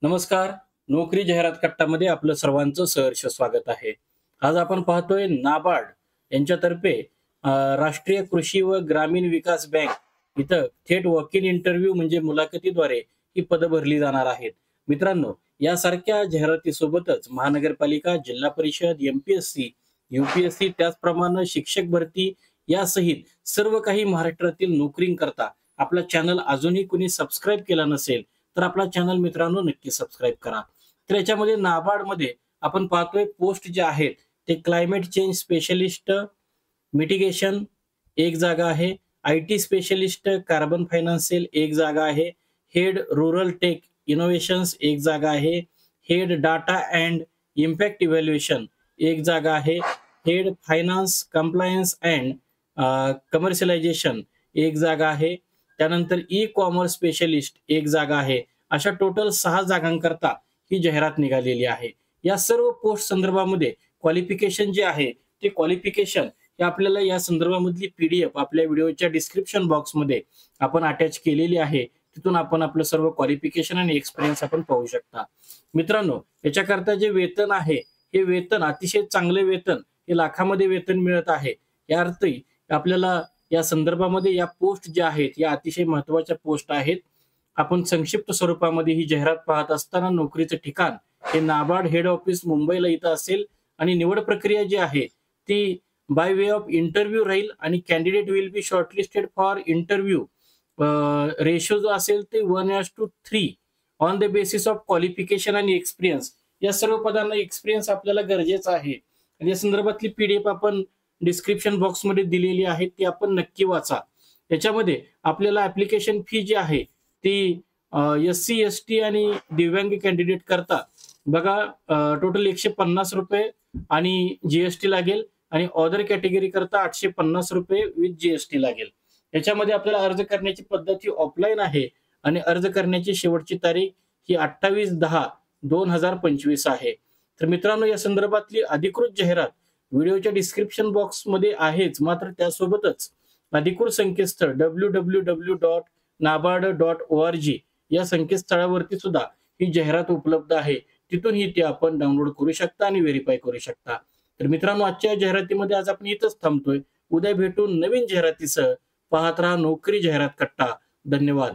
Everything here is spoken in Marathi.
नमस्कार. नोकरी जाहिरात कट्टामध्ये आपलं सर्वांचं सहर्ष स्वागत आहे. आज आपण पाहतोय नाबार्ड यांच्यातर्फे राष्ट्रीय कृषी व ग्रामीण विकास बँक इथं थेट वॉक इन इंटरव्ह्यू म्हणजे मुलाखतीद्वारे ही पदं भरली जाणार आहेत. मित्रांनो, यासारख्या जाहिरातीसोबतच महानगरपालिका, जिल्हा परिषद, एमपीएससी, यूपीएससी त्याचप्रमाणे शिक्षक भरती यासहित सर्व काही महाराष्ट्रातील नोकरींकरता आपला चॅनल अजूनही कुणी सबस्क्राईब केला नसेल तर आपला चॅनल मित्रांनो नक्की सबस्क्राईब करा. तर याच्यामध्ये नाबार्डमध्ये आपण पाहतोय पोस्ट जे आहेत ते क्लायमेट चेंज स्पेशलिस्ट मिटिगेशन एक जागा आहे, आयटी स्पेशलिस्ट कार्बन फायनान्शियल एक जागा आहे, हेड रूरल टेक इनोव्हेशन्स एक जागा आहे, head data and impact evaluation एक जागा आहे, head finance compliance and commercialisation एक जागा आहे, त्यानंतर ई कॉमर्स स्पेशलिस्ट एक जागा आहे. अशा टोटल 6 जागांकरता ही जाहिरात निघालेली आहे. या सर्व पोस्ट संदर्भामध्ये क्वालिफिकेशन जे आहे ते क्वालिफिकेशन हे आपल्याला या संदर्भामधली पीडीएफ आपल्या व्हिडिओच्या डिस्क्रिप्शन बॉक्समध्ये आपण अटॅच केलेली आहे. तिथून आपण आपलं सर्व क्वालिफिकेशन आणि एक्सपिरियन्स आपण पाहू शकता. मित्रांनो, याच्याकरता जे वेतन आहे हे वेतन अतिशय चांगले वेतन हे लाखामध्ये वेतन मिळत आहे. या अर्थी आपल्याला या संदर्भामध्ये या पोस्ट ज्या आहेत या अतिशय महत्वाच्या पोस्ट आहेत. आपण संक्षिप्त स्वरूपामध्ये ही जाहिरात पाहत असताना नोकरीचं ठिकाण हे नाबार्ड हेड ऑफिस मुंबईला इथं असेल आणि निवड प्रक्रिया जी आहे ती बाय वे ऑफ इंटरव्ह्यू राहील आणि candidate will be shortlisted for interview. Ratio जो असेल ते 1:3 on the basis of qualification आणि एक्सपिरियन्स. या सर्व पदांना एक्सपिरियन्स आपल्याला गरजेचा आहे आणि या संदर्भातली पीडीएफ आपण डिस्क्रिप्शन बॉक्समध्ये दिलेली आहे, ती आपण नक्की वाचा. याच्यामध्ये आपल्याला ऍप्लिकेशन फी जी आहे ती एससी एसटी आणि दिव्यांग कॅन्डिडेट करता बघा टोटल 150 रुपये आणि जीएसटी लागेल आणि अदर कॅटेगरी करता 850 रुपये विथ जीएसटी लागेल. याच्यामध्ये आपल्याला अर्ज करण्याची पद्धत ही ऑफलाईन आहे आणि अर्ज करण्याची शेवटची तारीख ही 28/10/2025 आहे. तर मित्रांनो, या संदर्भातली अधिकृत जाहिरात व्हिडिओच्या डिस्क्रिप्शन बॉक्समध्ये आहेच, मात्र त्यासोबतच अधिकृत संकेतस्थळ www.nabard.org या संकेतस्थळावरती सुद्धा ही जाहिरात उपलब्ध आहे. तिथूनही ती आपण डाउनलोड करू शकता आणि व्हेरीफाय करू शकता. तर मित्रांनो, आजच्या जाहिरातीमध्ये आज आपण इथंच थांबतोय. उद्या भेटून नवीन जाहिरातीसह. पाहत राहा नोकरी जाहिरात कट्टा. धन्यवाद.